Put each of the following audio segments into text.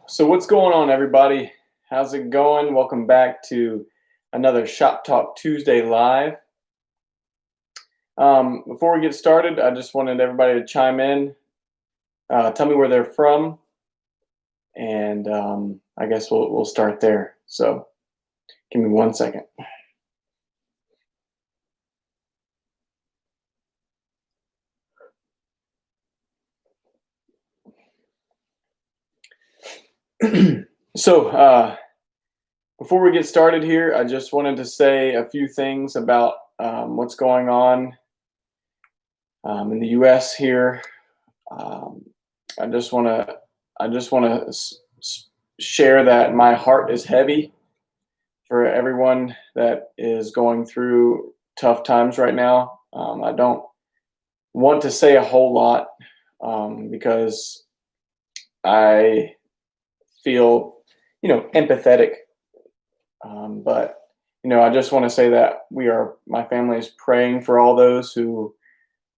So what's going on, everybody? How's it going? Welcome back to another Shop Talk Tuesday live. Before we get started, I just wanted everybody to chime in, tell me where they're from, and I guess we'll start there. So give me 1 second. So before we get started here, I just wanted to say a few things about what's going on in the U.S. here. Um, I just want to share that my heart is heavy for everyone that is going through tough times right now. I don't want to say a whole lot because I feel, empathetic. But I just want to say that my family is praying for all those who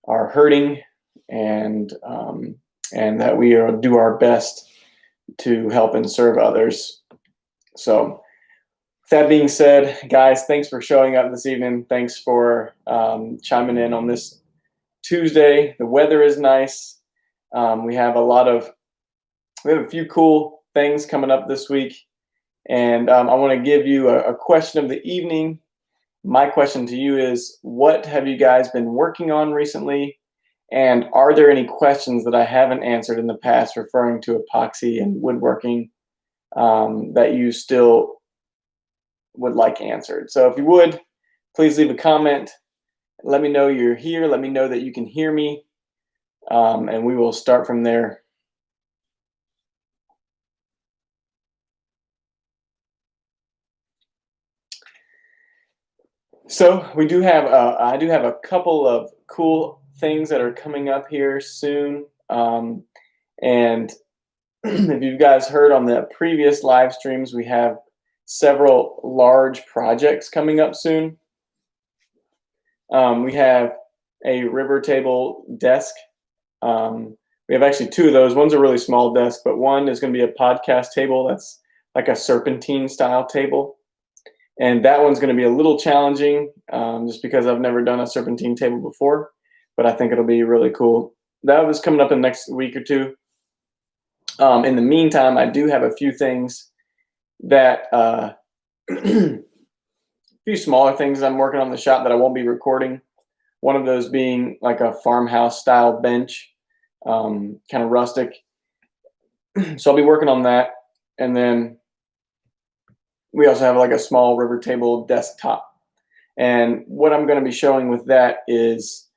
are hurting, and that we do our best to help and serve others. So, that being said, guys, thanks for showing up this evening. Thanks for chiming in on this Tuesday. The weather is nice. We have a few cool things coming up this week, and I want to give you a question of the evening. My question to you is, what have you guys been working on recently? And are there any questions that I haven't answered in the past referring to epoxy and woodworking that you still would like answered? So if you would, please leave a comment. Let me know you're here. Let me know that you can hear me. And we will start from there. So I do have a couple of cool things that are coming up here soon. And if you guys heard on the previous live streams, we have several large projects coming up soon. We have a river table desk. We have actually two of those. One's a really small desk, but one is going to be a podcast table that's like a serpentine style table. And that one's going to be a little challenging just because I've never done a serpentine table before, but I think it'll be really cool. That was coming up in the next week or two. In the meantime, I do have a few things that, a few smaller things I'm working on in the shop that I won't be recording. One of those being like a farmhouse style bench, kind of rustic. So I'll be working on that. And then we also have like a small river table desktop. And what I'm going to be showing with that is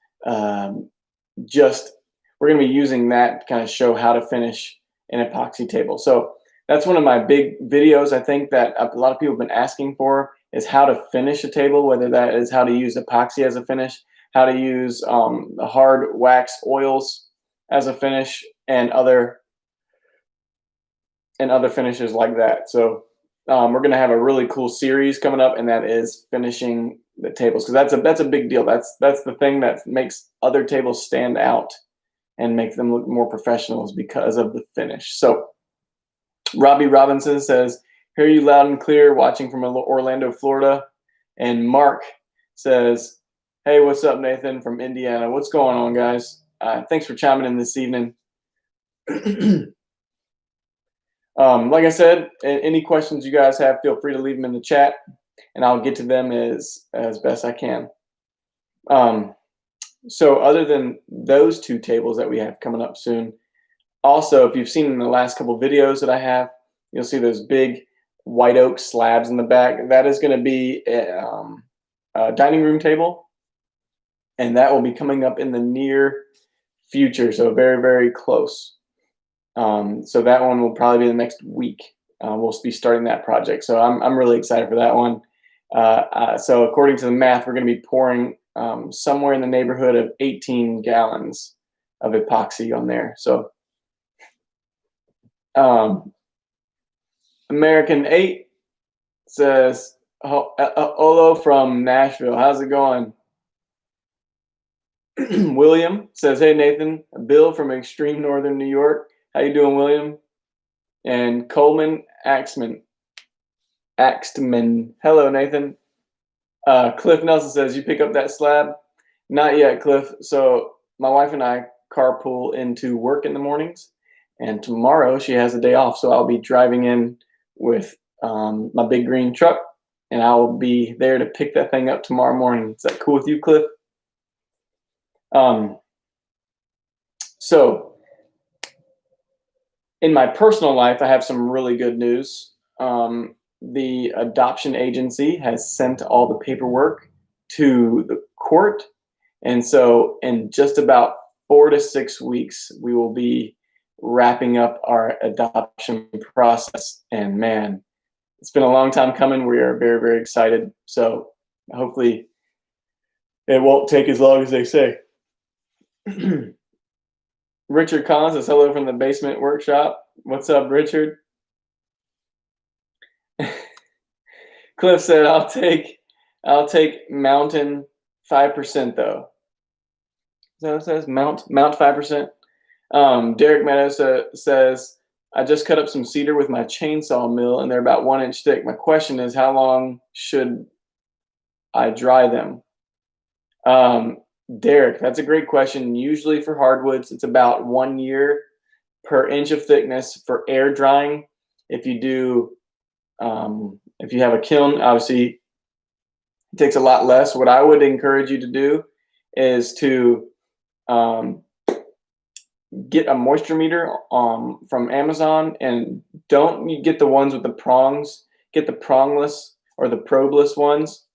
just we're going to be using that to kind of show how to finish an epoxy table. So that's one of my big videos, I think, that a lot of people have been asking for, is how to finish a table, whether that is how to use epoxy as a finish, how to use the hard wax oils as a finish, and other finishes like that. So we're going to have a really cool series coming up, and that is finishing the tables, because that's a big deal. That's the thing that makes other tables stand out and make them look more professional, is because of the finish. So Robbie Robinson says, "Hear you loud and clear, watching from Orlando, Florida." And Mark says, "Hey, what's up, Nathan from Indiana? What's going on, guys? Thanks for chiming in this evening." Like I said, any questions you guys have, feel free to leave them in the chat, and I'll get to them as best I can. So other than those two tables that we have coming up soon, also, if you've seen in the last couple videos that I have, you'll see those big white oak slabs in the back. That is going to be a dining room table, and that will be coming up in the near future, so very, very close. So that one will probably be the next week. We'll be starting that project. So I'm really excited for that one. So according to the math, we're going to be pouring somewhere in the neighborhood of 18 gallons of epoxy on there. So American 8 says, Olo from Nashville. How's it going? William says, "Hey, Nathan, Bill from extreme northern New York. How you doing, William?" And Coleman Axman. Hello, Nathan. Cliff Nelson says, you pick up that slab? Not yet, Cliff. So my wife and I carpool into work in the mornings, and tomorrow she has a day off. So I'll be driving in with my big green truck, and I will be there to pick that thing up tomorrow morning. Is that cool with you, Cliff? So in my personal life, I have some really good news. The adoption agency has sent all the paperwork to the court. And so in just about 4 to 6 weeks, we will be wrapping up our adoption process. And man, it's been a long time coming. We are very, very excited. So hopefully it won't take as long as they say. Richard Collins says, hello from the basement workshop. What's up, Richard? Cliff said, I'll take Mountain 5% though. Is that what it says? Mount 5%. Derek Meadows says, I just cut up some cedar with my chainsaw mill and they're about 1 inch thick. My question is, how long should I dry them? Derek, that's a great question. Usually for hardwoods, it's about 1 year per inch of thickness for air drying. If you do, if you have a kiln, obviously it takes a lot less. What I would encourage you to do is to get a moisture meter from Amazon, and don't you get the ones with the prongs. Get the prongless or the probeless ones.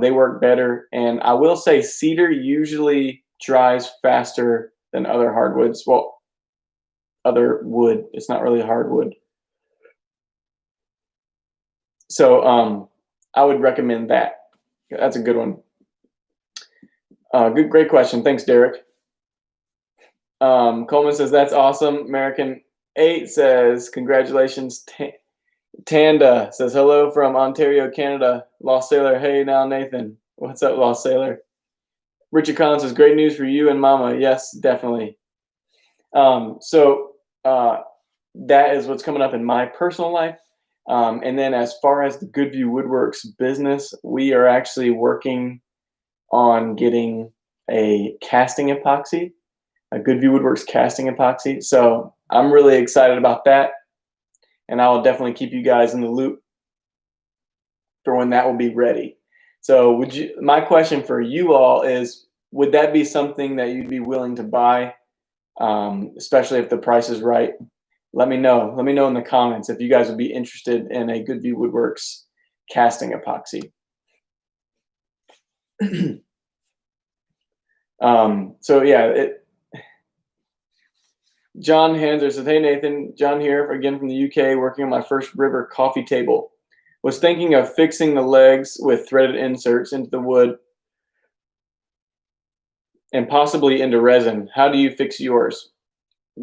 They work better. And I will say cedar usually dries faster than other hardwoods. Well, other wood. It's not really hardwood. So I would recommend that. That's a good one. Great question. Thanks, Derek. Coleman says, that's awesome. American 8 says, congratulations. Tanda says, hello from Ontario, Canada. Lost Sailor, hey now, Nathan. What's up, Lost Sailor? Richard Collins says, great news for you and Mama. Yes, definitely. So that is what's coming up in my personal life. And then as far as the Goodview Woodworks business, we are actually working on getting a casting epoxy, a Goodview Woodworks casting epoxy. So I'm really excited about that. And I will definitely keep you guys in the loop for when that will be ready. So my question for you all is, would that be something that you'd be willing to buy, especially if the price is right? Let me know. Let me know in the comments if you guys would be interested in a Goodview Woodworks casting epoxy. So yeah, John Hanser says, hey Nathan, John here again from the UK, working on my first river coffee table. Was thinking of fixing the legs with threaded inserts into the wood and possibly into resin. How do you fix yours?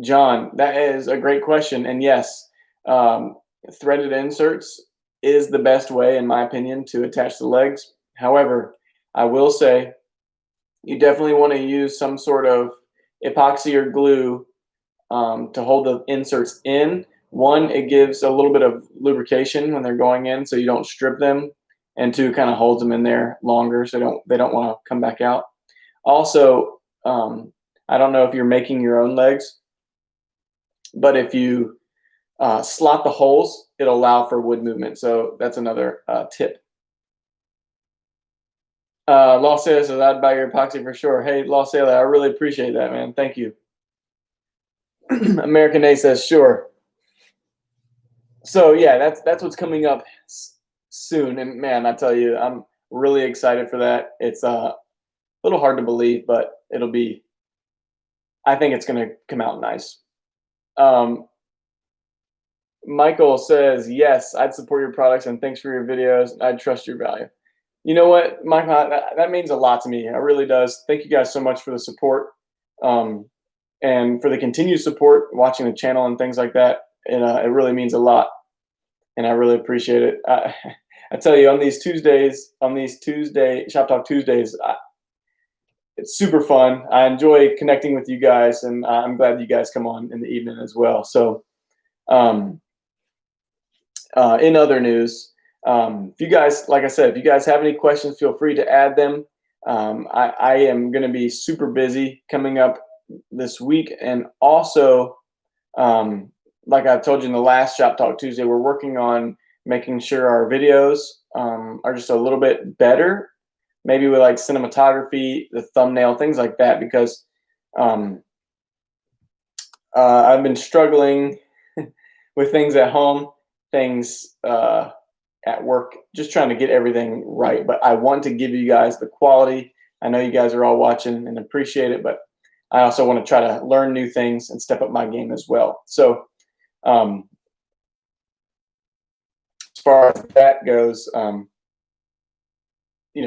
John, that is a great question. And yes, threaded inserts is the best way, in my opinion, to attach the legs. However, I will say you definitely want to use some sort of epoxy or glue to hold the inserts in. One, it gives a little bit of lubrication when they're going in, so you don't strip them, and two, kind of holds them in there longer, so they don't want to come back out. Also, I don't know if you're making your own legs, but if you slot the holes, it'll allow for wood movement. So that's another tip. Lost Sailor says, I'd buy your epoxy for sure. Hey, Lost Sailor, I really appreciate that, man. Thank you. American A says, sure. So yeah, that's what's coming up soon. And man, I tell you, I'm really excited for that. It's a little hard to believe, but it'll be, I think it's going to come out nice. Michael says, yes, I'd support your products and thanks for your videos. I'd trust your value. You know what, Michael, that means a lot to me. It really does. Thank you guys so much for the support and for the continued support, watching the channel and things like that. It really means a lot, and I really appreciate it. I tell you, on these Shop Talk Tuesdays, it's super fun. I enjoy connecting with you guys, and I'm glad you guys come on in the evening as well. So Um, in other news, if you guys, like I said, if you guys have any questions, feel free to add them. I am going to be super busy coming up this week, and also, um, like I told you in the last Shop Talk Tuesday, we're working on making sure our videos are just a little bit better, maybe with like cinematography, the thumbnail, things like that, because um, I've been struggling with things at home, things at work, just trying to get everything right. But I want to give you guys the quality. I know you guys are all watching and appreciate it, but I also want to try to learn new things and step up my game as well. So, um, as far as that goes,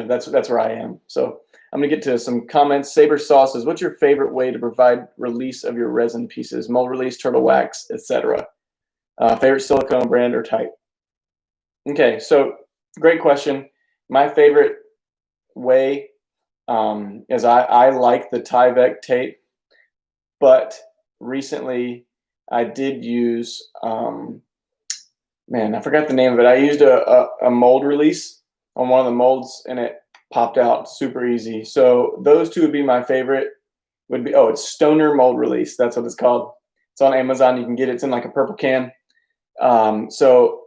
that's where I am. So I'm gonna get to some comments. Saber Sauce says, "What's your favorite way to provide release of your resin pieces? Mold release, turtle wax, etc. Favorite silicone brand or type?" Okay, so great question. My favorite way is I like the Tyvek tape, but recently I did use man, I forgot the name of it. I used a mold release on one of the molds, and it popped out super easy. So those two would be my favorite. Would be it's Stoner Mold Release. That's what it's called. It's on Amazon. You can get it. It's in like a purple can. So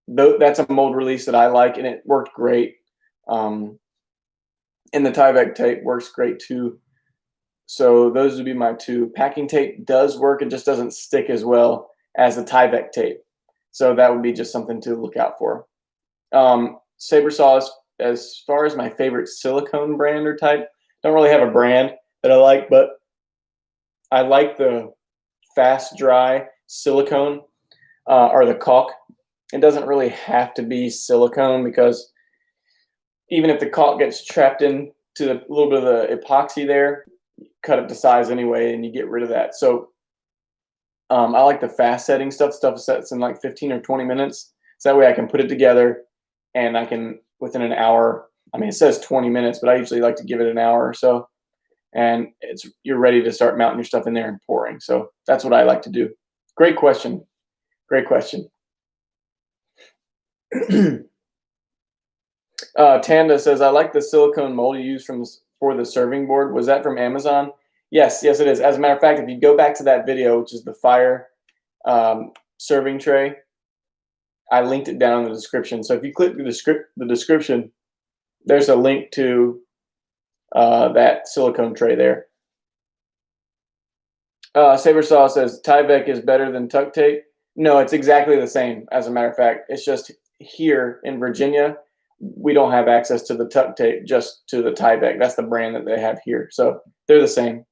that's a mold release that I like, and it worked great. Um, and the Tyvek tape works great too. So those would be my two. Packing tape does work. It just doesn't stick as well as the Tyvek tape. So that would be just something to look out for. Saber Saw, as far as my favorite silicone brand or type, don't really have a brand that I like, but I like the fast dry silicone or the caulk. It doesn't really have to be silicone, because even if the caulk gets trapped into a little bit of the epoxy there, cut it to size anyway, and you get rid of that. So I like the fast setting stuff. Stuff sets in like 15 or 20 minutes. So that way I can put it together, and I can, within an hour. I mean, it says 20 minutes, but I usually like to give it an hour or so, and you're ready to start mounting your stuff in there and pouring. So that's what I like to do. Great question. Great question. Tanda says, "I like the silicone mold you use for the serving board. Was that from Amazon?" Yes, yes, it is. As a matter of fact, if you go back to that video, which is the fire serving tray, I linked it down in the description. So if you click the description, there's a link to that silicone tray there. Saber Saw says, "Tyvek is better than Tuck Tape." No, it's exactly the same. As a matter of fact, it's just here in Virginia, we don't have access to the Tuck Tape, just to the Tyvek. That's the brand that they have here. So they're the same.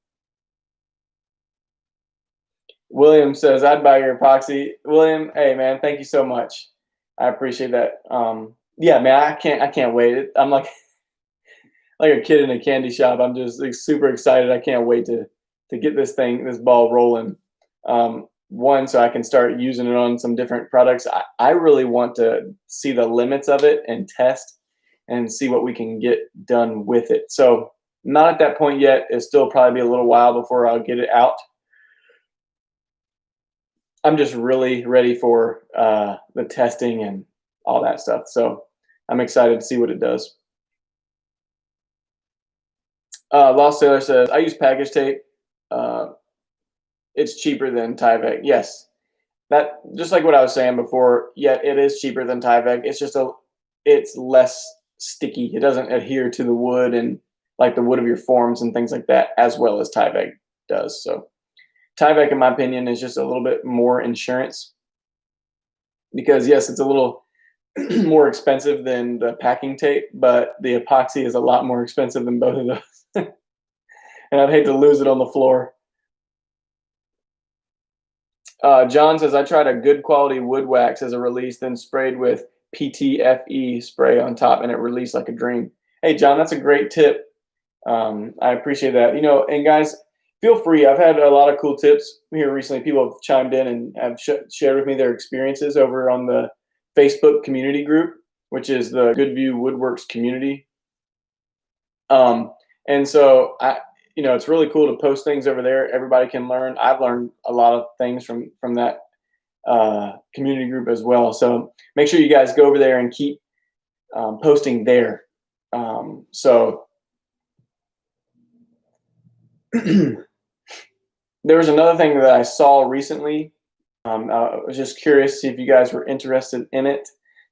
William says, "I'd buy your epoxy." William, hey man, thank you so much. I appreciate that. Yeah, man, I can't wait. I'm like a kid in a candy shop. I'm just like, super excited. I can't wait to get this ball rolling. One, so I can start using it on some different products. I really want to see the limits of it and test and see what we can get done with it. So not at that point yet. It'll still probably be a little while before I'll get it out. I'm just really ready for the testing and all that stuff. So I'm excited to see what it does. Lost Sailor says, "I use package tape. Uh, it's cheaper than Tyvek." Yes, that just like what I was saying before. Yeah, it is cheaper than Tyvek. It's less sticky. It doesn't adhere to the wood and like the wood of your forms and things like that as well as Tyvek does. So Tyvek, in my opinion, is just a little bit more insurance, because yes, it's a little more expensive than the packing tape, but the epoxy is a lot more expensive than both of those. And I'd hate to lose it on the floor. John says, "I tried a good quality wood wax as a release, then sprayed with PTFE spray on top, and it released like a dream." Hey, John, that's a great tip. I appreciate that. And guys, feel free. I've had a lot of cool tips here recently. People have chimed in and have shared with me their experiences over on the Facebook community group, which is the Goodview Woodworks community. And so it's really cool to post things over there. Everybody can learn. I've learned a lot of things from that community group as well. So make sure you guys go over there and keep posting there. So there was another thing that I saw recently. I was just curious to see if you guys were interested in it.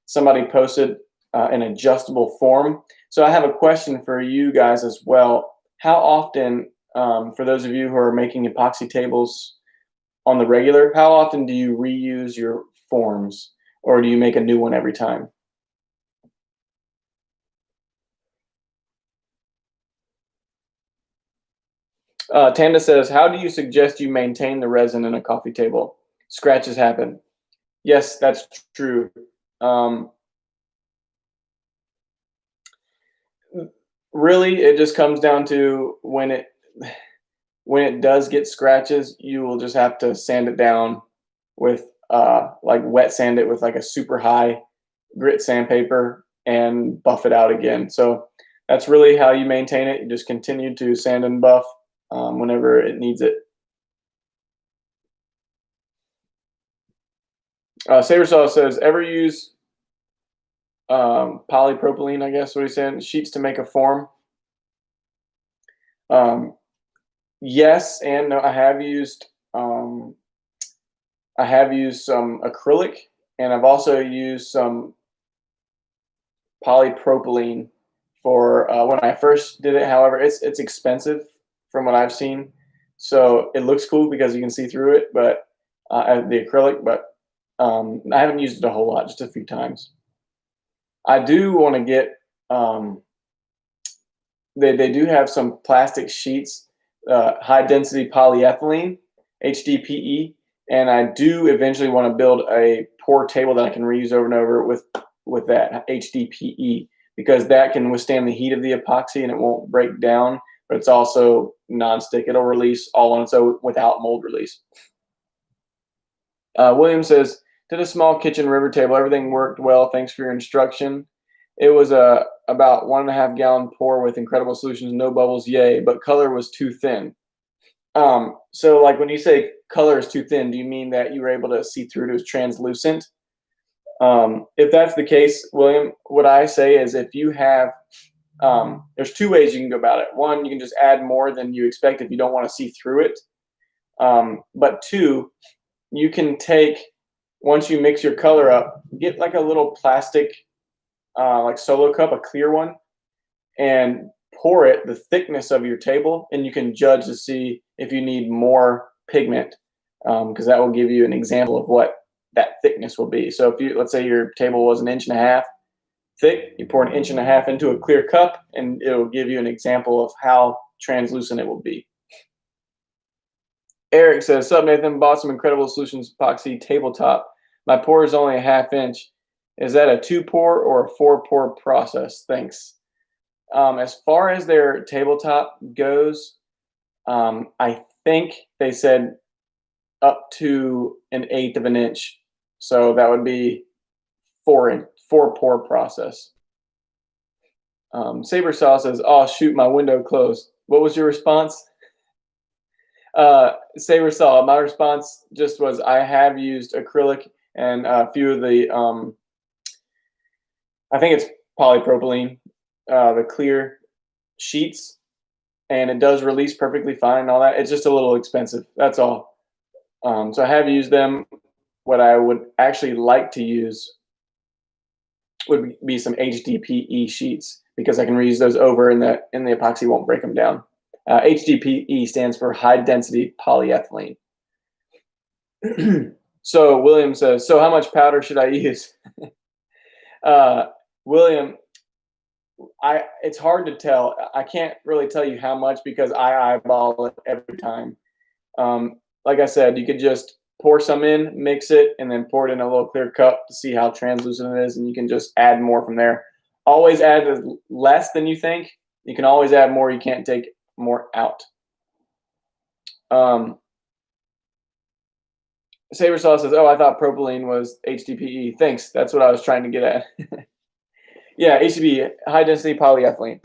Somebody posted an adjustable form. So I have a question for you guys as well. How often, for those of you who are making epoxy tables on the regular, how often do you reuse your forms, or do you make a new one every time? Tanda says, how do you suggest you maintain the resin in a coffee table? Scratches happen. Yes, that's true. Really, it just comes down to when it does get scratches, you will just have to sand it down with like wet sand it with like a super high grit sandpaper and buff it out again. So that's really how you maintain it. You just continue to sand and buff whenever it needs it. Sabersaw says, ever use polypropylene, I guess what he's saying, sheets to make a form? Yes and no. I have used some acrylic, and I've also used some polypropylene for when I first did it. However, it's expensive from what I've seen, so it looks cool because you can see through it. But the acrylic, but I haven't used it a whole lot, just a few times. I do want to get. They do have some plastic sheets, high density polyethylene, HDPE, and I do eventually want to build a pour table that I can reuse over and over with that HDPE, because that can withstand the heat of the epoxy and it won't break down, but it's also non-stick. It'll release all on its own without mold release. William says, did a small kitchen river table. Everything worked well. Thanks for your instruction. It was a about 1.5 gallon pour with incredible solutions, no bubbles, yay, but color was too thin. So like when you say color is too thin, do you mean that you were able to see through it as translucent? If that's the case, William, what I say is if you have, there's two ways you can go about it. One, you can just add more than you expect if you don't want to see through it. But two, you can take, once you mix your color up, get like a little plastic, like Solo cup, a clear one, and pour it the thickness of your table, and you can judge to see if you need more pigment, because that will give you an example of what that thickness will be. So if you, let's say your table was 1.5 inches thick, you pour 1.5 inches into a clear cup, and it will give you an example of how translucent it will be. Eric says, sup Nathan, bought some Incredible Solutions epoxy tabletop. My pour is only 1/2 inch. Is that a 2-pour or a 4-pour process? Thanks. As far as their tabletop goes, I think they said up to 1/8 of an inch. So that would be 4-pour process. Saber Saw says, oh shoot, my window closed. What was your response? Saber Saw, my response just was, I have used acrylic and a few of the, I think it's polypropylene, the clear sheets, and it does release perfectly fine and all that. It's just a little expensive. That's all. So I have used them. What I would actually like to use would be some HDPE sheets, because I can reuse those over, and the epoxy won't break them down. HDPE stands for high density polyethylene. So William says, so how much powder should I use? William, it's hard to tell. I can't really tell you how much, because I eyeball it every time. Like I said, you could just pour some in, mix it, and then pour it in a little clear cup to see how translucent it is, and you can just add more from there. Always add less than you think. You can always add more. You can't take more out. Sabersaw says, oh, I thought propylene was HDPE. Thanks. That's what I was trying to get at. Yeah, HDPE, high density polyethylene.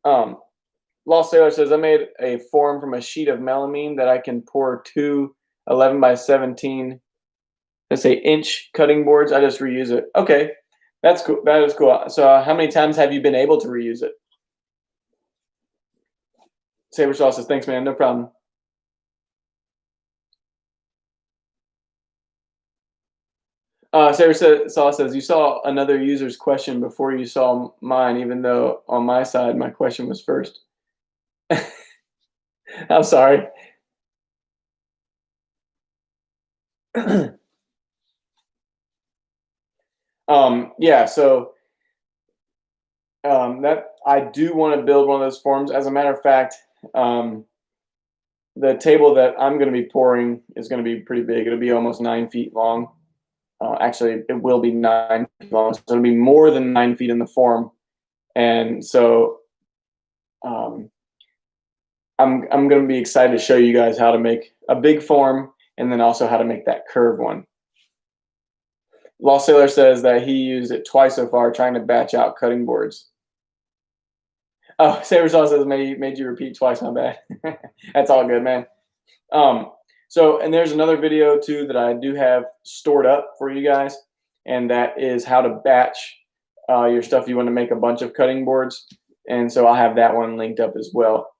Lost Sailor says, I made a form from a sheet of melamine that I can pour 2 11 by 17 let's say inch cutting boards. I just reuse it. Okay, that's cool. That is cool. So how many times have you been able to reuse it? Saber Sauce says, thanks, man. No problem. Sauce says, you saw another user's question before you saw mine, even though on my side, my question was first. I'm sorry. Yeah, so that I do want to build one of those forms. As a matter of fact, um, the table that I'm going to be pouring is going to be pretty big. It'll be almost 9 feet long. Actually, it will be 9 feet long. So it'll be more than 9 feet in the form. And so um, I'm going to be excited to show you guys how to make a big form and then also how to make that curved one. Lost Sailor says that he used it twice so far trying to batch out cutting boards. Oh, Saber Sauce says made you repeat twice. My bad. That's all good, man. So, and there's another video too that I do have stored up for you guys, and that is how to batch your stuff. You want to make a bunch of cutting boards, and so I'll have that one linked up as well.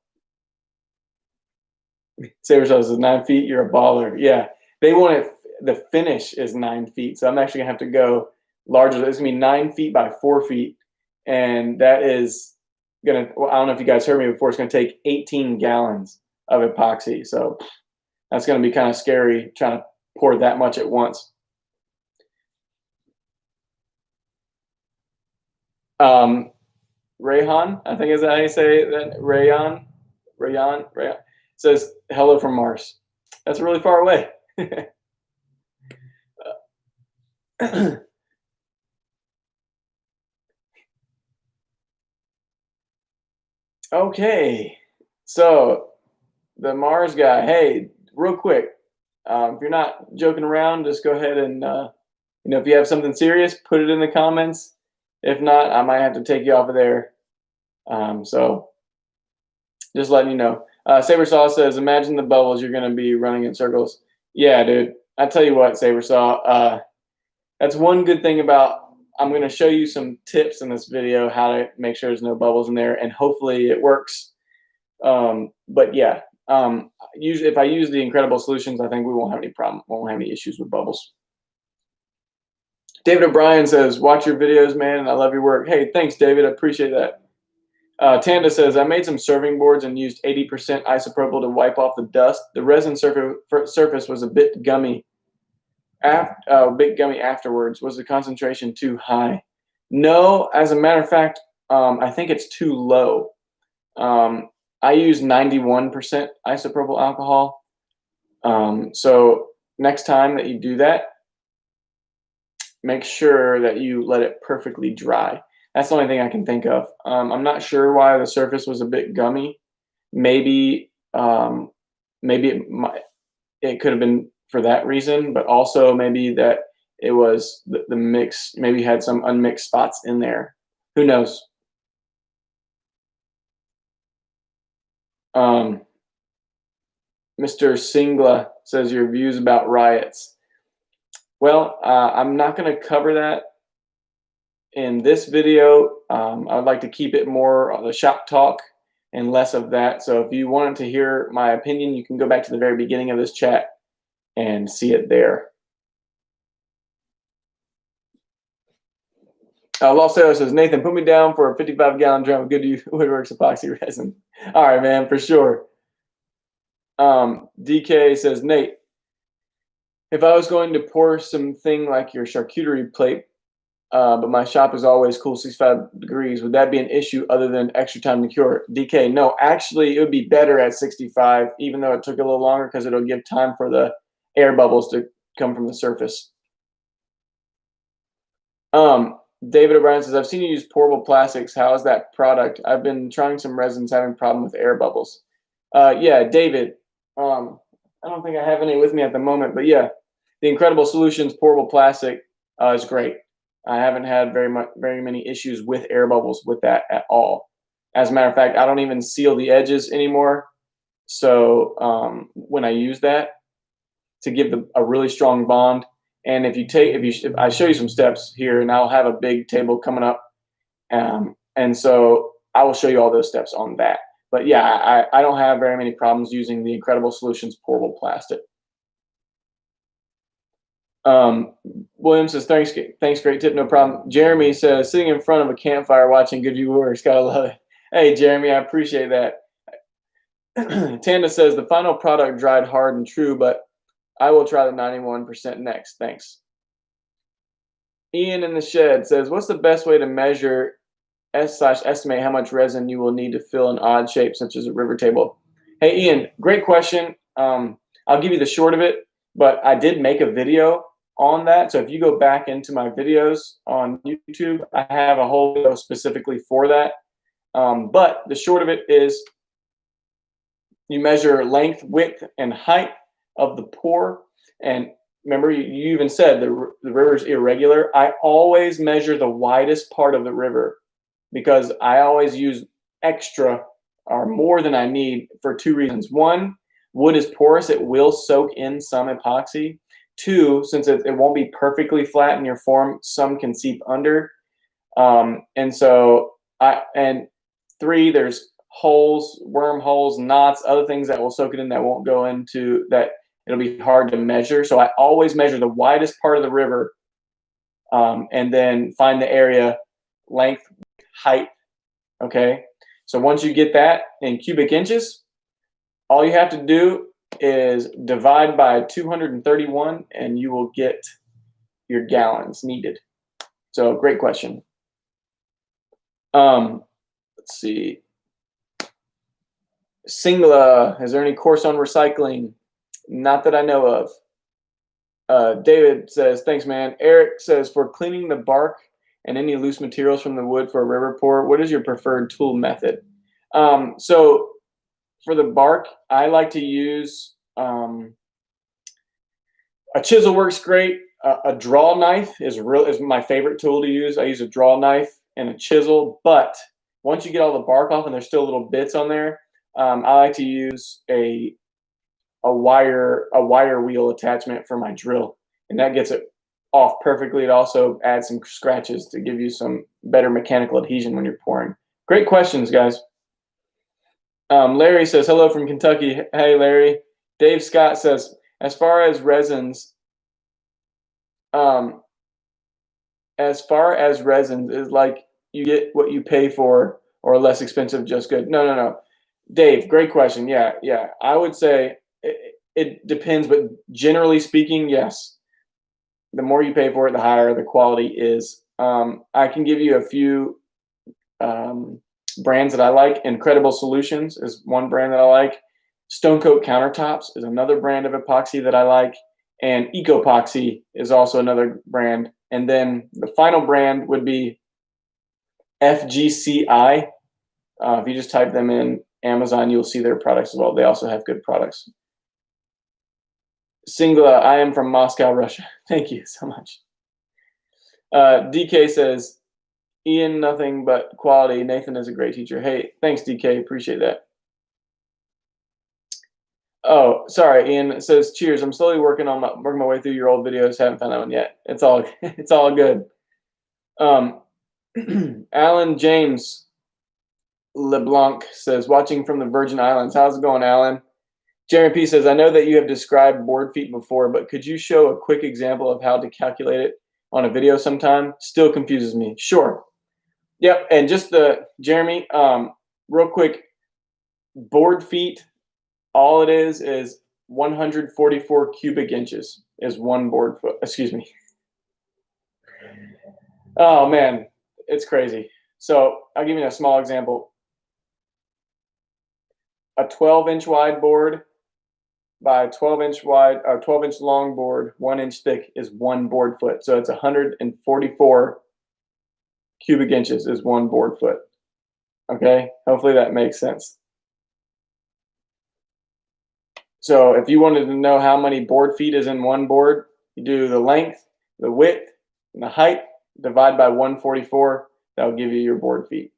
Saber Sauce says 9 feet. You're a baller. Yeah, they want it. The finish is 9 feet, so I'm actually gonna have to go larger. It's gonna be 9 feet by 4 feet, and that is gonna. Well, I don't know if you guys heard me before. It's gonna take 18 gallons of epoxy. So that's gonna be kind of scary trying to pour that much at once. Rayhan, I think is that how you say that? Rayan says hello from Mars. That's really far away. Okay, so the Mars guy. Hey, real quick, if you're not joking around, just go ahead and if you have something serious, put it in the comments. If not, I might have to take you off of there. So just letting you know. Saber Saw says, imagine the bubbles you're going to be running in circles. Yeah, dude. I tell you what, Saber Saw. That's one good thing about. I'm going to show you some tips in this video how to make sure there's no bubbles in there, and hopefully it works. But yeah, usually if I use the Incredible Solutions, I think we won't have any problem. Won't have any issues with bubbles. David O'Brien says, watch your videos, man, and I love your work. Hey, thanks, David. I appreciate that. Tanda says, I made some serving boards and used 80% isopropyl to wipe off the dust. The resin surface was a bit gummy. Bit gummy afterwards. Was the concentration too high? No, as a matter of fact, I think it's too low. I use 91% isopropyl alcohol. So next time that you do that, make sure that you let it perfectly dry. That's the only thing I can think of. I'm not sure why the surface was a bit gummy. Maybe it could have been for that reason, but also maybe that it was the mix. Maybe had some unmixed spots in there. Who knows? Mr. Singla says your views about riots. Well, I'm not going to cover that in this video. I'd like to keep it more on the shop talk and less of that. So if you wanted to hear my opinion, you can go back to the very beginning of this chat and see it there. Lost Sailor says, Nathan, put me down for a 55-gallon drum of Good Woodworks epoxy resin. All right, man, for sure. DK says, Nate, if I was going to pour something like your charcuterie plate, but my shop is always cool 65 degrees, would that be an issue other than extra time to cure? DK, no, actually, it would be better at 65, even though it took a little longer because it'll give time for the air bubbles to come from the surface. David O'Brien says, I've seen you use pourable plastics. How is that product? I've been trying some resins, having a problem with air bubbles. Yeah, David, I don't think I have any with me at the moment, but yeah, the Incredible Solutions pourable plastic is great. I haven't had very many issues with air bubbles with that at all. As a matter of fact, I don't even seal the edges anymore. So when I use that to give a really strong bond, And if I show you some steps here, and I'll have a big table coming up, and so I will show you all those steps on that. But yeah, I don't have very many problems using the Incredible Solutions portable plastic. William says, thanks, great tip, no problem. Jeremy says, sitting in front of a campfire watching good viewers, gotta love it. Hey, Jeremy, I appreciate that. Tanda says, the final product dried hard and true, but I will try the 91% next. Thanks. Ian in the shed says, what's the best way to measure estimate how much resin you will need to fill an odd shape, such as a river table? Hey, Ian, great question. I'll give you the short of it, but I did make a video on that. So if you go back into my videos on YouTube, I have a whole video specifically for that. But the short of it is you measure length, width, and height of the pour. And remember, you even said the river is irregular. I always measure the widest part of the river because I always use extra or more than I need for two reasons. One, wood is porous. It will soak in some epoxy. Two, since it won't be perfectly flat in your form, some can seep under. And three, there's holes, wormholes, knots, other things that will soak it in that won't go into that. It'll be hard to measure. So I always measure the widest part of the river, and then find the area, length, height. Okay. So once you get that in cubic inches, all you have to do is divide by 231 and you will get your gallons needed. So great question. Let's see. Singla, is there any course on recycling? Not that I know of. David says, thanks, man. Eric says, for cleaning the bark and any loose materials from the wood for a river pour, what is your preferred tool method? So for the bark, I like to use a chisel works great. A draw knife is my favorite tool to use. I use a draw knife and a chisel, but once you get all the bark off and there's still little bits on there, I like to use a wire wheel attachment for my drill, and that gets it off perfectly. It also adds some scratches to give you some better mechanical adhesion when you're pouring. Great questions, guys. Larry says, hello from Kentucky. Hey, Larry. Dave Scott says, as far as resins is like you get what you pay for or less expensive, just good. No. Dave, great question. Yeah. I would say it depends, but generally speaking, yes. The more you pay for it, the higher the quality is. I can give you a few brands that I like. Incredible Solutions is one brand that I like. Stone Coat Countertops is another brand of epoxy that I like. And Ecopoxy is also another brand. And then the final brand would be FGCI. If you just type them in Amazon, you'll see their products as well. They also have good products. Singla, I am from Moscow, Russia. Thank you so much. DK says, Ian, nothing but quality. Nathan is a great teacher. Hey, thanks, DK. Appreciate that. Oh, sorry, Ian. It says, cheers. I'm slowly working my way through your old videos. Haven't found that one yet. It's all good. Alan James LeBlanc says, watching from the Virgin Islands. How's it going, Alan? Jeremy P says, I know that you have described board feet before, but could you show a quick example of how to calculate it on a video sometime? Still confuses me. Sure. Yep. And just Jeremy, real quick, board feet, all it is 144 cubic inches is one board foot. Excuse me. Oh, man, it's crazy. So I'll give you a small example. A 12-inch wide board by a 12-inch wide or 12-inch long board, 1 inch thick, is one board foot. So it's 144 cubic inches is one board foot. Okay, hopefully that makes sense. So if you wanted to know how many board feet is in one board, you do the length, the width, and the height, divide by 144. That'll give you your board feet.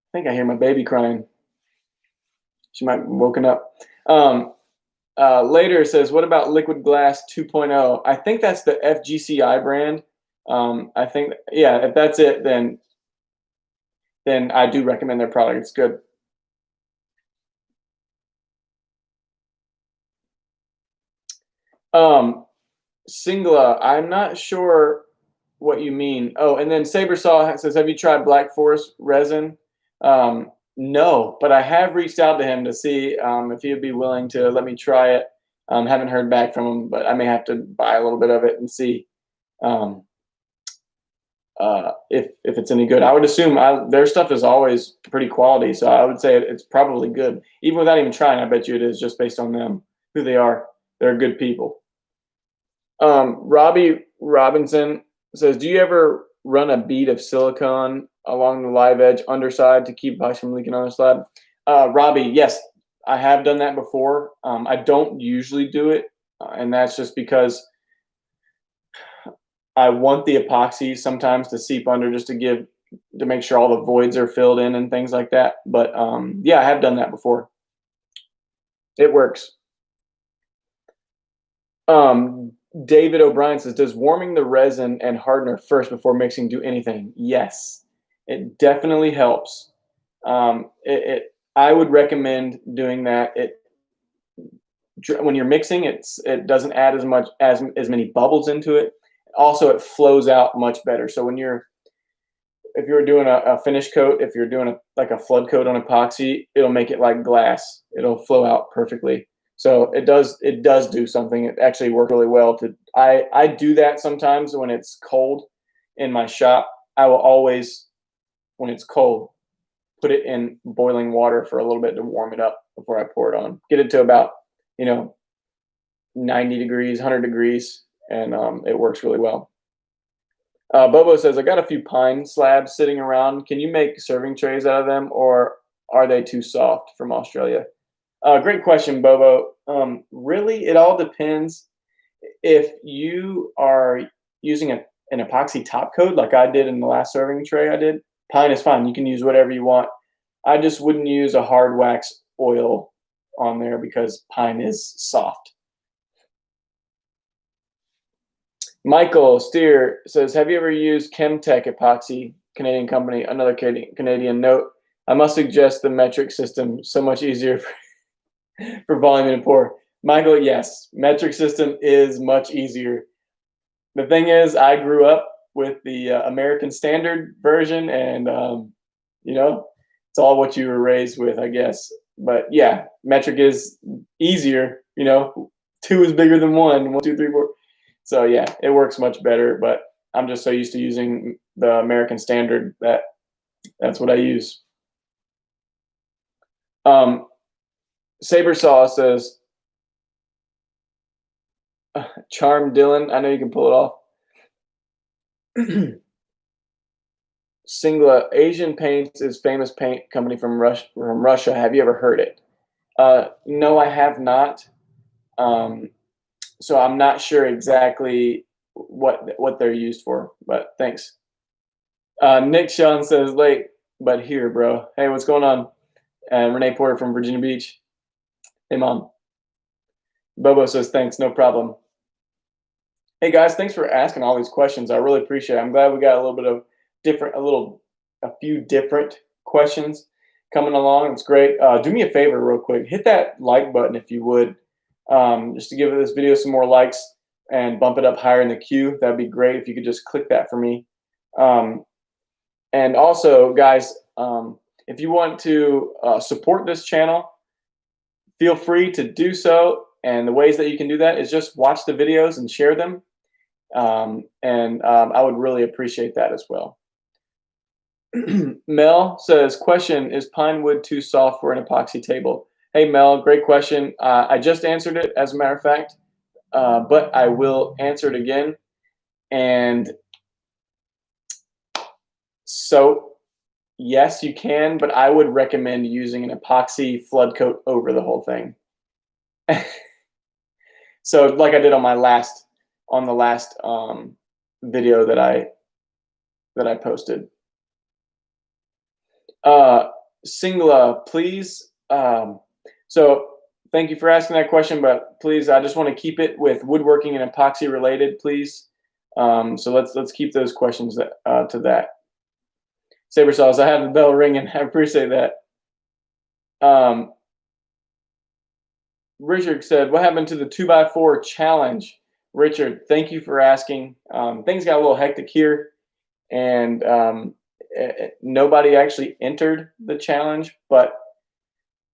I think I hear my baby crying. She might have woken up. Later says, what about Liquid Glass 2.0? I think that's the FGCI brand. I think, yeah, if that's it, then I do recommend their product. It's good. Singla, I'm not sure what you mean. Oh, and then Sabersaw says, have you tried Black Forest resin? No, but I have reached out to him to see if he would be willing to let me try it. Haven't heard back from him, but I may have to buy a little bit of it and see if it's any good. I would assume their stuff is always pretty quality, so I would say it's probably good. Even without even trying, I bet you it is, just based on them, who they are. They're good people. Robbie Robinson says, do you ever run a bead of silicone along the live edge underside to keep epoxy from leaking on the slab? Robbie, yes, I have done that before. I don't usually do it, and that's just because I want the epoxy sometimes to seep under, just to make sure all the voids are filled in and things like that. But yeah, I have done that before. It works. David O'Brien says, does warming the resin and hardener first before mixing do anything? Yes, it definitely helps. I would recommend doing that. When you're mixing, it doesn't add as many bubbles into it. Also, it flows out much better. So if you're doing a finish coat, if you're doing like a flood coat on epoxy, it'll make it like glass. It'll flow out perfectly. So it does do something. It actually worked really well. I do that sometimes when it's cold in my shop. I will always, when it's cold, put it in boiling water for a little bit to warm it up before I pour it on. Get it to about 90 degrees, 100 degrees, and it works really well. Bobo says, I got a few pine slabs sitting around. Can you make serving trays out of them, or are they too soft? From Australia. Great question, Bobo. Really, it all depends. If you are using an epoxy top coat like I did in the last serving tray I did, pine is fine. You can use whatever you want. I just wouldn't use a hard wax oil on there because pine is soft. Michael Steer says, have you ever used Chemtech epoxy, Canadian company? Another Canadian note. I must suggest the metric system, so much easier for volume and pour. Michael, yes, metric system is much easier. The thing is, I grew up with the American Standard version, and it's all what you were raised with, I guess. But yeah, metric is easier. 2 is bigger than 1. 1, 2, 3, 4. So yeah, it works much better. But I'm just so used to using the American Standard that's what I use. Sabersaw says, Charm Dylan, I know you can pull it off. Singla, Asian Paints is famous paint company from Russia. Have you ever heard it? No, I have not. So I'm not sure exactly what they're used for, but thanks. Nick Sean says, late, but here, bro. Hey, what's going on? Renee Porter from Virginia Beach. Hey, Mom. Bobo says, thanks, no problem. Hey, guys, thanks for asking all these questions. I really appreciate it. I'm glad we got a few different questions coming along. It's great. Do me a favor real quick. Hit that like button if you would, just to give this video some more likes and bump it up higher in the queue. That'd be great if you could just click that for me. And also, guys, if you want to support this channel, feel free to do so. And the ways that you can do that is just watch the videos and share them. I would really appreciate that as well. Mel says, question, is pine wood too soft for an epoxy table? Hey, Mel, great question. I just answered it, as a matter of fact, but I will answer it again. And so, yes, you can, but I would recommend using an epoxy flood coat over the whole thing. So, like I did on the last video that I posted. Singla, please. So thank you for asking that question, but please, I just want to keep it with woodworking and epoxy related, please. So let's keep those questions to that. Saber Sauce, I have the bell ringing. I appreciate that. Richard said, "What happened to the 2x4 challenge?" Richard, thank you for asking. Things got a little hectic here, and nobody actually entered the challenge. But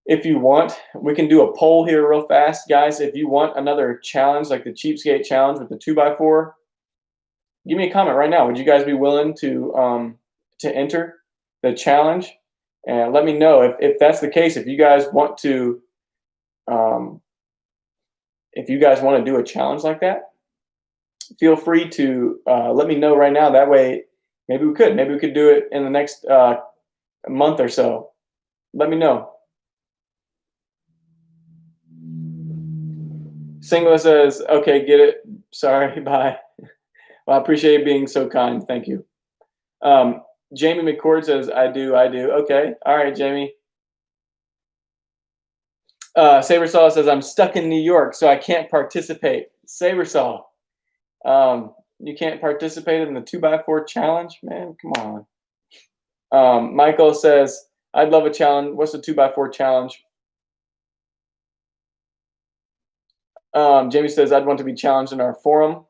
if you want, we can do a poll here real fast, guys. If you want another challenge like the Cheapskate challenge with the 2x4, give me a comment right now. Would you guys be willing to enter the challenge? And let me know if that's the case. If you guys want to do a challenge like that, feel free to let me know right now. That way, maybe we could do it in the next month or so. Let me know. Singla says, "Okay, get it. Sorry, bye." Well, I appreciate you being so kind. Thank you. Jamie McCord says, "I do. Okay. All right, Jamie. Sabersaw says, "I'm stuck in New York, so I can't participate." Sabersaw, you can't participate in the 2x4 challenge? Man, come on. Michael says, "I'd love a challenge. What's the 2x4 challenge?" Jamie says, "I'd want to be challenged in our forum."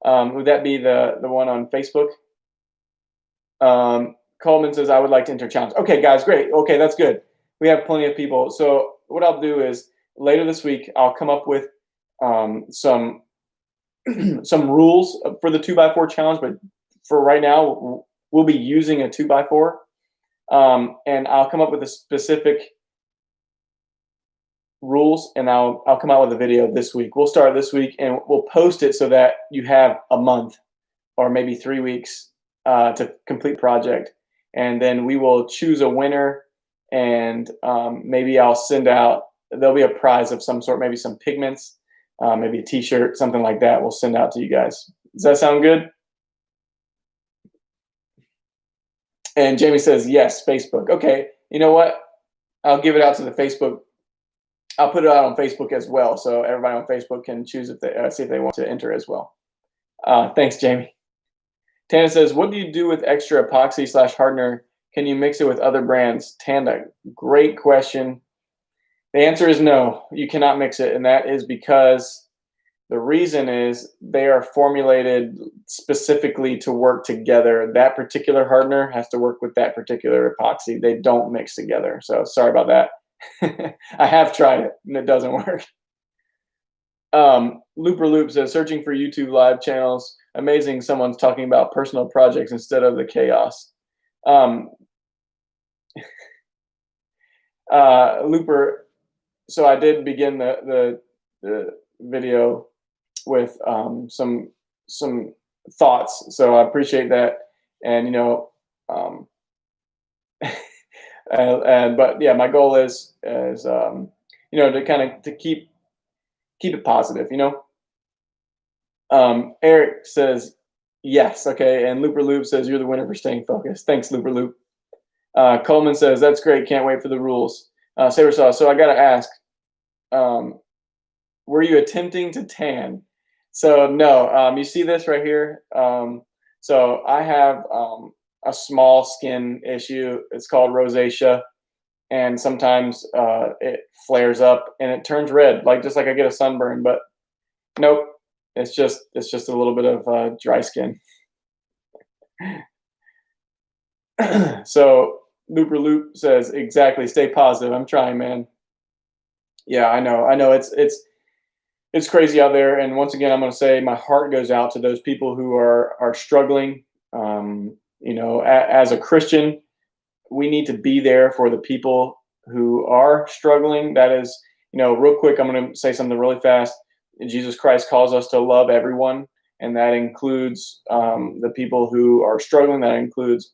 Would that be the one on Facebook? Coleman says, "I would like to enter challenge." Okay, guys, great. Okay, that's good. We have plenty of people. So what I'll do is later this week, I'll come up with some some rules for the 2x4 challenge. But for right now, we'll be using a 2x4, and I'll come up with a specific rules, and I'll come out with a video this week. We'll start this week, and we'll post it so that you have a month or maybe 3 weeks to complete the project, and then we will choose a winner, and maybe I'll send out. There'll be a prize of some sort, maybe some pigments, maybe a T-shirt, something like that. We'll send out to you guys. Does that sound good? And Jamie says yes, Facebook. Okay, you know what? I'll give it out to the Facebook. I'll put it out on Facebook as well, so everybody on Facebook can choose if they see if they want to enter as well. Thanks, Jamie. Tana says, "What do you do with extra epoxy / hardener? Can you mix it with other brands?" Tana, great question. The answer is no, you cannot mix it, and that is because the reason is they are formulated specifically to work together. That particular hardener has to work with that particular epoxy. They don't mix together. So sorry about that. I have tried it and it doesn't work. Looper Loop says, "Searching for YouTube live channels. Amazing someone's talking about personal projects instead of the chaos." Looper, so I did begin the video with some thoughts. So I appreciate that. And, but yeah, my goal is to kind of to keep it positive. Eric says yes. Okay, and Looper Loop says, "You're the winner for staying focused." Thanks, Looper Loop. Coleman says, "That's great. Can't wait for the rules." Saber Sauce. So I got to ask, were you attempting to tan? So no. You see this right here. So I have a small skin issue. It's called rosacea, and sometimes it flares up and it turns red, just like I get a sunburn. But nope, it's just a little bit of dry skin. So Looper Loop says, "Exactly. Stay positive." I'm trying, man. Yeah, I know. It's crazy out there. And once again, I'm going to say my heart goes out to those people who are struggling. As a Christian, we need to be there for the people who are struggling. That is, real quick, I'm going to say something really fast. Jesus Christ calls us to love everyone, and that includes the people who are struggling. That includes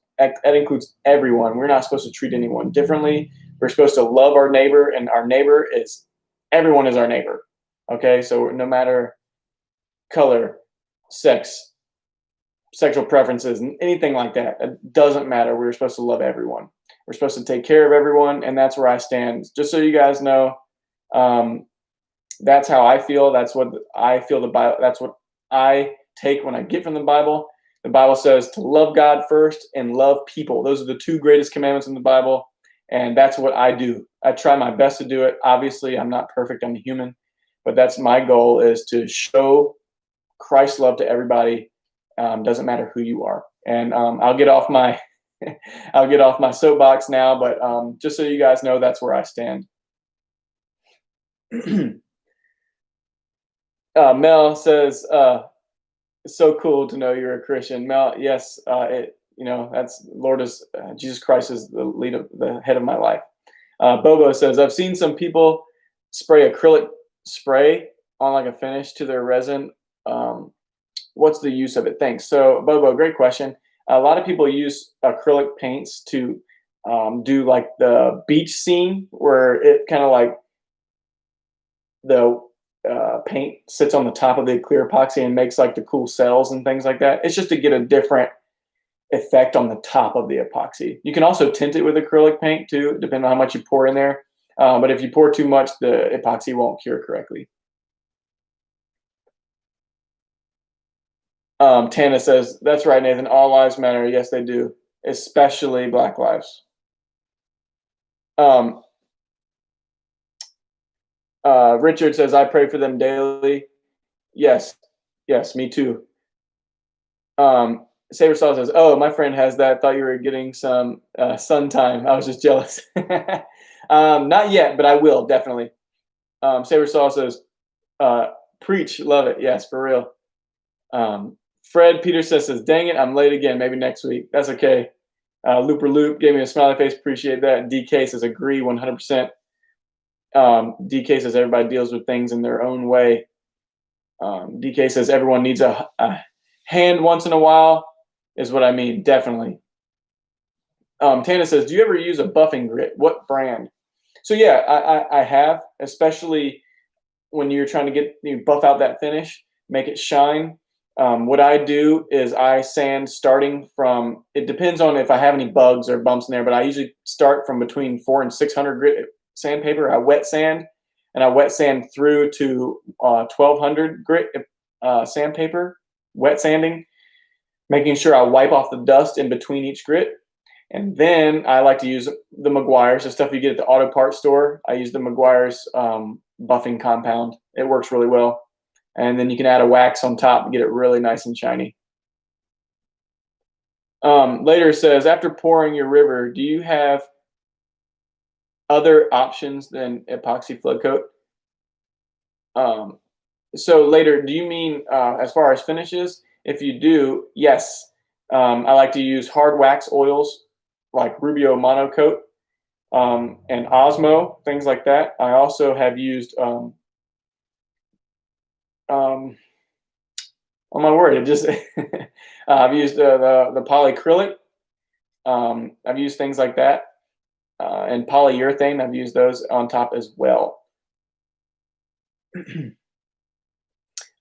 everyone. We're not supposed to treat anyone differently. We're supposed to love our neighbor, and our neighbor is everyone is our neighbor. Okay, so no matter color, sex, sexual preferences, anything like that, it doesn't matter. We're supposed to love everyone. We're supposed to take care of everyone, and that's where I stand. Just so you guys know, That's how I feel. That's what I feel the Bible. That's what I take when I get from the Bible. The Bible says to love God first and love people. Those are the two greatest commandments in the Bible. And that's what I do. I try my best to do it. Obviously, I'm not perfect. I'm a human. But that's my goal, is to show Christ's love to everybody. Doesn't matter who you are. And I'll get off my I'll get off my soapbox now, but just so you guys know, that's where I stand. Mel says, "It's so cool to know you're a Christian." Mel, yes, that's Lord is Jesus Christ is the head of my life. Bobo says, "I've seen some people spray acrylic spray on like a finish to their resin. What's the use of it?" Thanks. So Bobo, great question. A lot of people use acrylic paints to do like the beach scene, where it kind of like the paint sits on the top of the clear epoxy and makes like the cool cells and things like that. It's just to get a different effect on the top of the epoxy. You can also tint it with acrylic paint too, depending on how much you pour in there. But if you pour too much, the epoxy won't cure correctly. Tana says, "That's right, Nathan. All lives matter." Yes, they do, especially Black lives. Um, Richard says, "I pray for them daily." Yes, yes, me too. Saber Saw says, "Oh, my friend has that. Thought you were getting some sun time. I was just jealous." Not yet, but I will definitely. Saber Saw says, "Preach, love it." Yes, for real. Fred Peterson says, "Dang it, I'm late again. Maybe next week." That's okay. Looper Loop gave me a smiley face. Appreciate that. DK says, "Agree 100%." DK says, "Everybody deals with things in their own way." DK says, "Everyone needs a hand once in a while," is what I mean. Definitely. Tana says, "Do you ever use a buffing grit? What brand?" So yeah, I have, especially when you're trying to buff out that finish, make it shine. What I do is I sand starting from, it depends on if I have any bugs or bumps in there, but I usually start from between 400 and 600 grit sandpaper. I wet sand, and I wet sand through to 1200 grit sandpaper, wet sanding, making sure I wipe off the dust in between each grit. And then I like to use the Meguiar's, the stuff you get at the auto parts store. I use the Meguiar's buffing compound. It works really well. And then you can add a wax on top and get it really nice and shiny. Later says, "After pouring your river, do you have other options than epoxy flood coat?" So later, do you mean as far as finishes? If you do, yes. I like to use hard wax oils like Rubio Monocoat and Osmo, things like that. I also have used, oh my word, it just, I've used the polyacrylic. I've used things like that. And polyurethane, I've used those on top as well.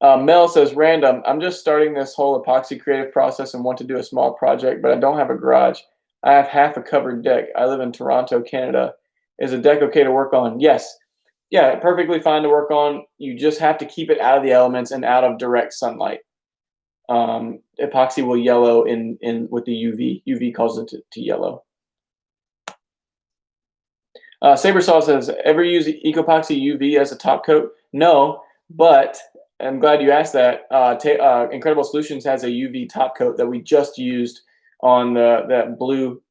Mel says, "Random, I'm just starting this whole epoxy creative process and want to do a small project, but I don't have a garage. I have half a covered deck. I live in Toronto, Canada. Is a deck okay to work on?" Yes. Yeah, perfectly fine to work on. You just have to keep it out of the elements and out of direct sunlight. Epoxy will yellow in with the UV. UV causes it to yellow. Sabersaw says, "Ever use Ecopoxy UV as a top coat?" No, but I'm glad you asked that. Incredible Solutions has a UV top coat that we just used on that blue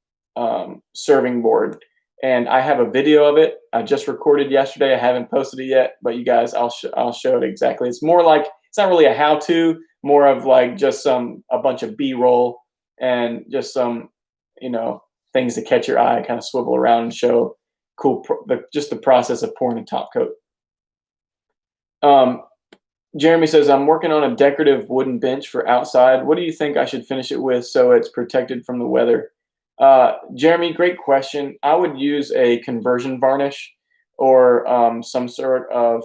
serving board, and I have a video of it. I just recorded yesterday. I haven't posted it yet, but you guys, I'll show it exactly. It's more like, it's not really a how-to, more of like just a bunch of B-roll and just some things to catch your eye, kind of swivel around and show cool just the process of pouring the top coat. Jeremy says, "I'm working on a decorative wooden bench for outside. What do you think I should finish it with so it's protected from the weather?" Jeremy, great question. I would use a conversion varnish or some sort of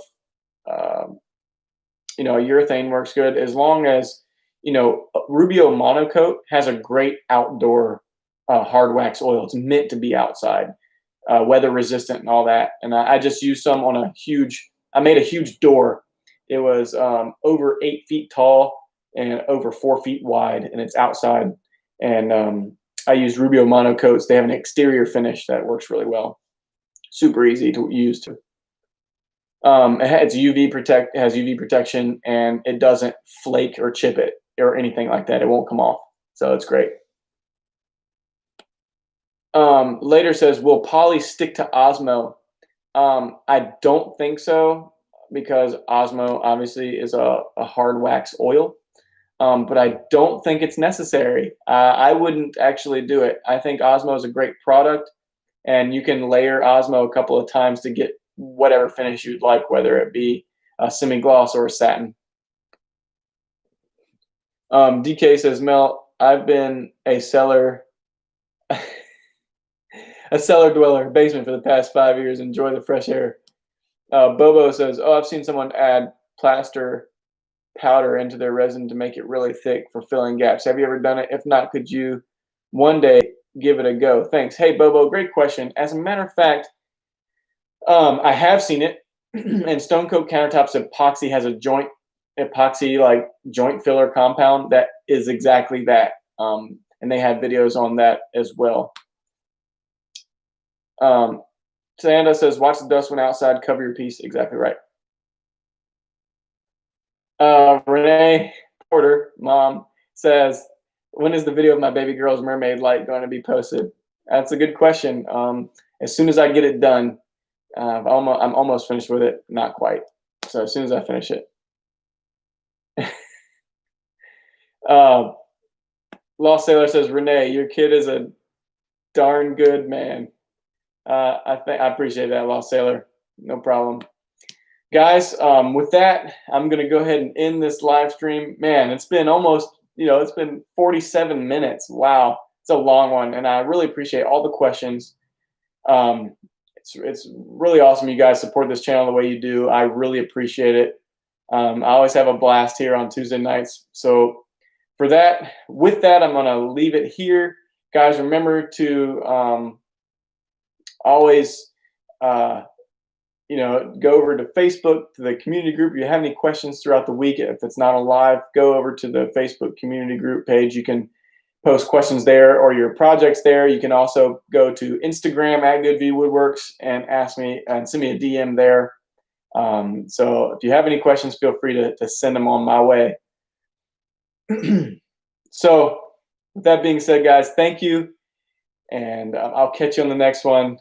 urethane works good, as long as Rubio Monocoat has a great outdoor hard wax oil. It's meant to be outside. weather resistant and all that. And I just used some on I made a huge door. It was over 8 feet tall and over 4 feet wide, and it's outside. And I used Rubio monocoats. They have an exterior finish that works really well. Super easy to use too. It has UV protection, and it doesn't flake or chip it or anything like that. It won't come off, so it's great. Later says, will poly stick to Osmo? I don't think so, because Osmo obviously is a hard wax oil. But I don't think it's necessary. I wouldn't actually do it. I think Osmo is a great product, and you can layer Osmo a couple of times to get whatever finish you'd like, whether it be a semi-gloss or a satin. DK says, Mel, I've been a cellar dweller, basement for the past 5 years. Enjoy the fresh air. Bobo says, oh, I've seen someone add plaster powder into their resin to make it really thick for filling gaps. Have you ever done it? If not, could you one day give it a go? Thanks. Hey, Bobo, great question. As a matter of fact, I have seen it. And Stone Coat Countertops epoxy has a epoxy like joint filler compound that is exactly that. And they have videos on that as well. Sanda says, watch the dust when outside, cover your piece. Exactly right. Renee Porter, mom, says, when is the video of my baby girl's mermaid light going to be posted? That's a good question. As soon as I get it done. I'm almost finished with it. Not quite. So as soon as I finish it. Lost Sailor says, Renee, your kid is a darn good man. I appreciate that, Lost Sailor. No problem. Guys, with that, I'm going to go ahead and end this live stream. Man, it's been almost, it's been 47 minutes. Wow. It's a long one. And I really appreciate all the questions. It's really awesome you guys support this channel the way you do. I really appreciate it. I always have a blast here on Tuesday nights. So with that, I'm going to leave it here. Guys, remember to always go over to Facebook, to the community group. If you have any questions throughout the week, if it's not a live, go over to the Facebook community group page. You can post questions there or your projects there. You can also go to Instagram at GoodVWoodworks and ask me and send me a DM there. So if you have any questions, feel free to send them on my way. So with that being said, guys, thank you. And I'll catch you on the next one.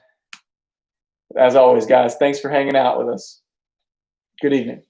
As always, guys, thanks for hanging out with us. Good evening.